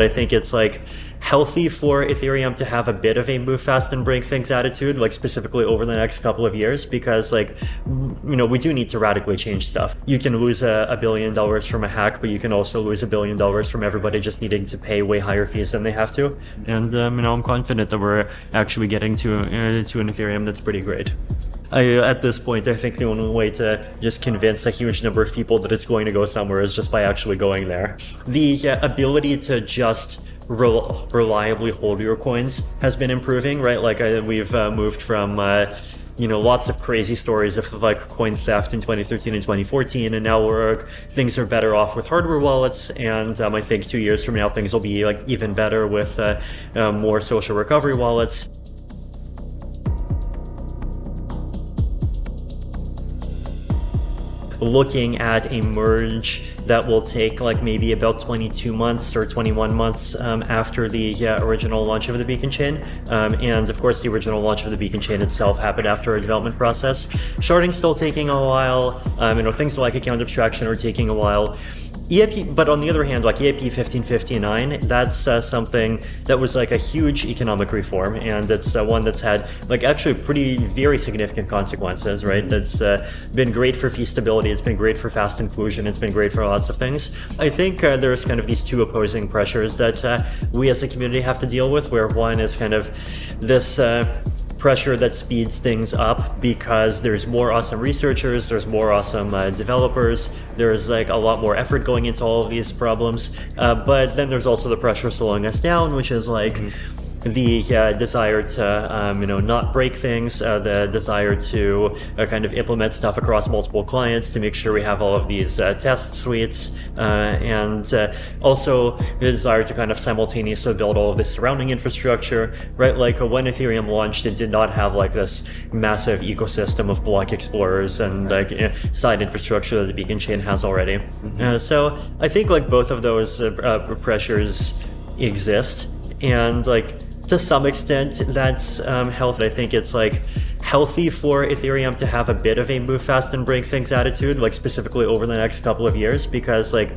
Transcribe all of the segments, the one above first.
I think it's like healthy for Ethereum to have a bit of a move fast and break things attitude, like specifically over the next couple of years, because like, we do need to radically change stuff. You can lose $1 billion from a hack, but you can also lose $1 billion from everybody just needing to pay way higher fees than they have to. And I'm confident that we're actually getting to an Ethereum that's pretty great. At this point, I think the only way to just convince a huge number of people that it's going to go somewhere is just by actually going there. The ability to just reliably hold your coins has been improving, right? Like we've moved from lots of crazy stories of like coin theft in 2013 and 2014, and now things are better off with hardware wallets, and I think 2 years from now things will be like even better with more social recovery wallets. Looking at a merge that will take like maybe about 22 months or 21 months after the original launch of the beacon chain. And of course, the original launch of the beacon chain itself happened after a development process. Sharding still taking a while. Things like account abstraction are taking a while. EIP, but on the other hand, like EIP 1559, that's something that was like a huge economic reform, and it's one that's had like actually very significant consequences, right? That's been great for fee stability, it's been great for fast inclusion, it's been great for lots of things. I think there's kind of these two opposing pressures that we as a community have to deal with, where one is kind of this pressure that speeds things up because there's more awesome researchers, there's more awesome developers, there's like a lot more effort going into all of these problems, but then there's also the pressure slowing us down, which is like the desire to not break things, the desire to kind of implement stuff across multiple clients to make sure we have all of these test suites, and also the desire to kind of simultaneously build all of this surrounding infrastructure, right? Like when Ethereum launched, it did not have like this massive ecosystem of block explorers and like side infrastructure that the beacon chain has already. So I think like both of those pressures exist, and like to some extent that's healthy. I think it's like healthy for Ethereum to have a bit of a move fast and break things attitude, like specifically over the next couple of years, because like,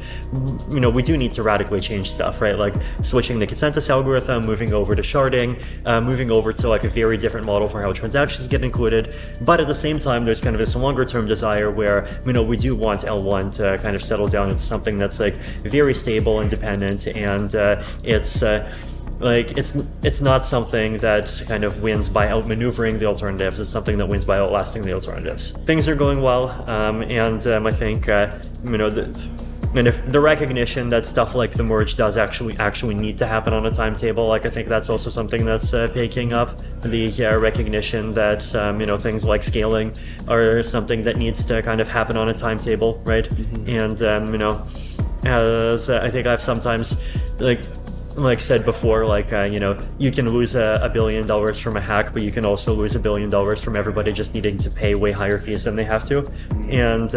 we do need to radically change stuff, right? Like switching the consensus algorithm, moving over to sharding, moving over to like a very different model for how transactions get included. But at the same time, there's kind of this longer term desire where, we do want L1 to kind of settle down into something that's like very stable, independent, and it's not something that kind of wins by outmaneuvering the alternatives. It's something that wins by outlasting the alternatives. Things are going well, and I think the recognition that stuff like the merge does actually need to happen on a timetable. Like I think that's also something that's picking up. The recognition that things like scaling are something that needs to kind of happen on a timetable, right? And as I think I've sometimes like said before, like you can lose $1 billion from a hack, but you can also lose $1 billion from everybody just needing to pay way higher fees than they have to. And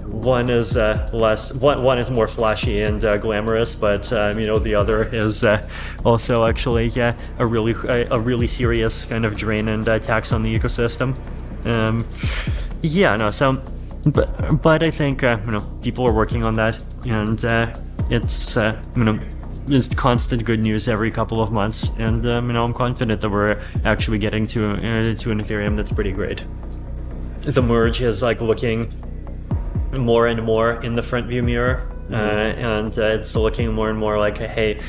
one is one is more flashy and glamorous, but the other is also actually a really serious kind of drain and tax on the ecosystem. But I think people are working on that, and it's there's constant good news every couple of months, and I'm confident that we're actually getting to an Ethereum that's pretty great. The merge is like looking more and more in the front view mirror, and it's looking more and more like, hey,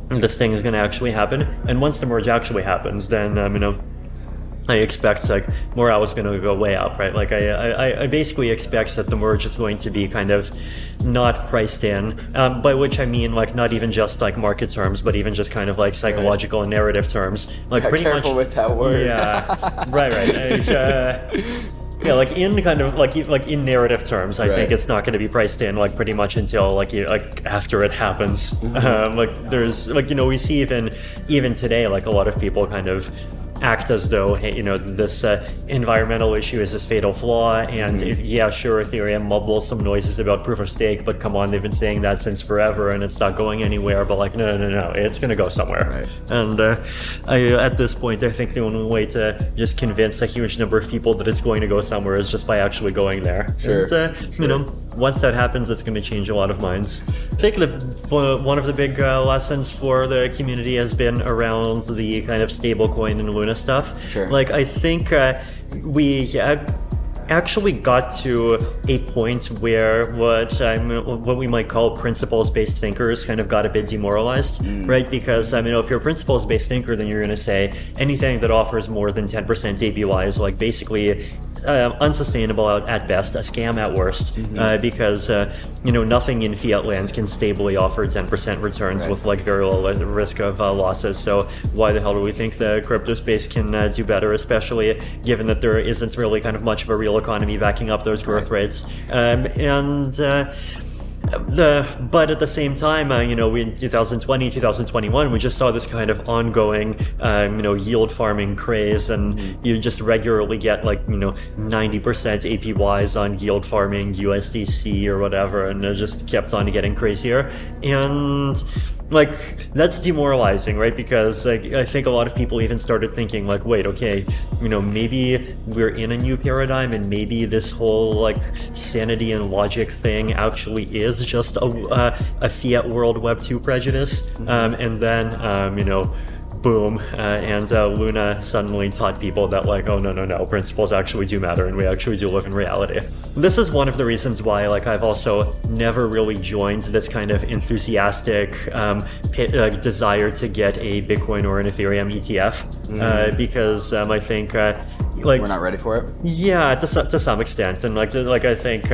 this thing is going to actually happen. And once the merge actually happens, then I expect like morale is going to go way up, right? Like I basically expect that the merge is going to be kind of not priced in, by which I mean like not even just like market terms, but even just kind of like psychological and narrative terms. Like pretty careful much with that word. Yeah, right. Yeah, like in kind of like in narrative terms, I think it's not going to be priced in like pretty much until like after it happens. Like there's like we see even today like a lot of people kind of act as though, hey, this environmental issue is this fatal flaw, and sure, Ethereum mumbles some noises about proof of stake, but come on, they've been saying that since forever, and it's not going anywhere. But like, no, it's going to go somewhere. Right. And at this point, I think the only way to just convince a huge number of people that it's going to go somewhere is just by actually going there. Sure. And, once that happens, it's going to change a lot of minds. I think the one of the big lessons for the community has been around the kind of stablecoin and Luna stuff. Sure. Like, I think we actually got to a point where what we might call principles-based thinkers kind of got a bit demoralized, right? Because if you're a principles-based thinker, then you're going to say anything that offers more than 10% APY is like basically unsustainable at best, a scam at worst, because nothing in fiat lands can stably offer 10% returns with like very low risk of losses. So why the hell do we think the crypto space can do better, especially given that there isn't really kind of much of a real economy backing up those growth rates? But at the same time, we in 2020, 2021, we just saw this kind of ongoing, yield farming craze, and you just regularly get like, 90% APYs on yield farming, USDC or whatever, and it just kept on getting crazier. And like, that's demoralizing, right? Because like, I think a lot of people even started thinking like, wait, okay, maybe we're in a new paradigm, and maybe this whole like sanity and logic thing actually is just a fiat world Web 2 prejudice. And then, boom, and Luna suddenly taught people that like, oh no, principles actually do matter, and we actually do live in reality. This is one of the reasons why like I've also never really joined this kind of enthusiastic desire to get a Bitcoin or an Ethereum ETF, because I think like we're not ready for it. Yeah, to some extent, and like I think.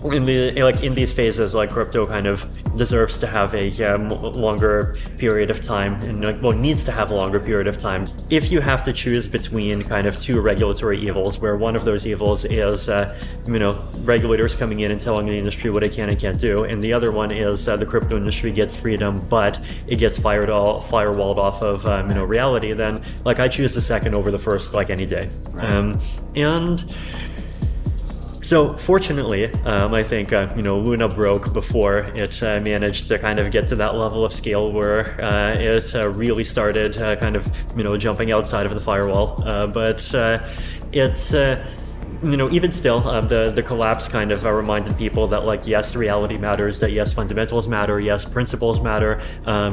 In these phases, like crypto kind of deserves to have a longer period of time, and needs to have a longer period of time. If you have to choose between kind of two regulatory evils, where one of those evils is regulators coming in and telling the industry what it can and can't do, and the other one is the crypto industry gets freedom, but it gets firewalled off of reality, then like I choose the second over the first like any day. Right. And so fortunately, I think Luna broke before it managed to kind of get to that level of scale where it really started kind of jumping outside of the firewall. But it's even still, the collapse kind of reminded people that like, yes, reality matters, that yes, fundamentals matter, yes, principles matter,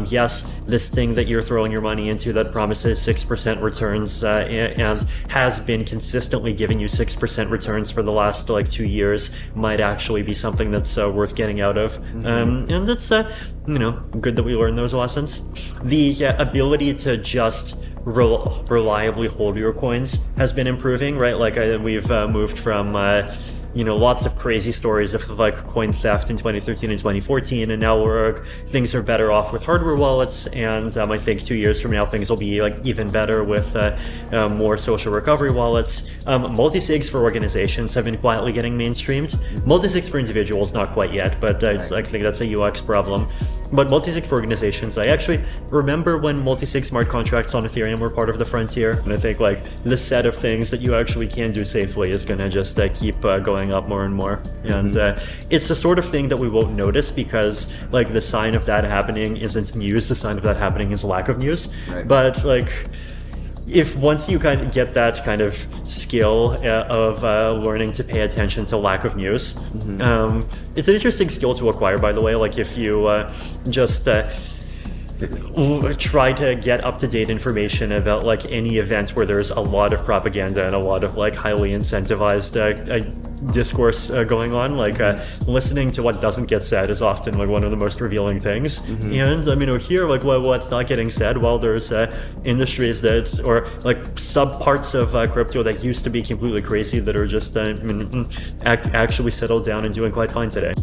yes, this thing that you're throwing your money into that promises 6% returns and has been consistently giving you 6% returns for the last like 2 years might actually be something that's worth getting out of. And it's good that we learned those lessons. The ability to just reliably hold your coins has been improving, right? Like we've moved from lots of crazy stories of like coin theft in 2013 and 2014, and now things are better off with hardware wallets, and I think 2 years from now things will be like even better with more social recovery wallets. Multi-sigs for organizations have been quietly getting mainstreamed. Multi-sigs for individuals not quite yet, but I think that's a UX problem. But multi-sig for organizations, I actually remember when multi-sig smart contracts on Ethereum were part of the frontier, and I think like the set of things that you actually can do safely is gonna just keep going up more and more. And it's the sort of thing that we won't notice because like the sign of that happening isn't news, the sign of that happening is lack of news. Right. But like, if once you kind of get that kind of skill of learning to pay attention to lack of news, it's an interesting skill to acquire, by the way. Like if you just try to get up-to-date information about like any event where there's a lot of propaganda and a lot of like highly incentivized discourse going on, like listening to what doesn't get said is often like one of the most revealing things. And here like what's not getting said, well, there's industries that, or like sub parts of crypto that used to be completely crazy that are just actually settled down and doing quite fine today.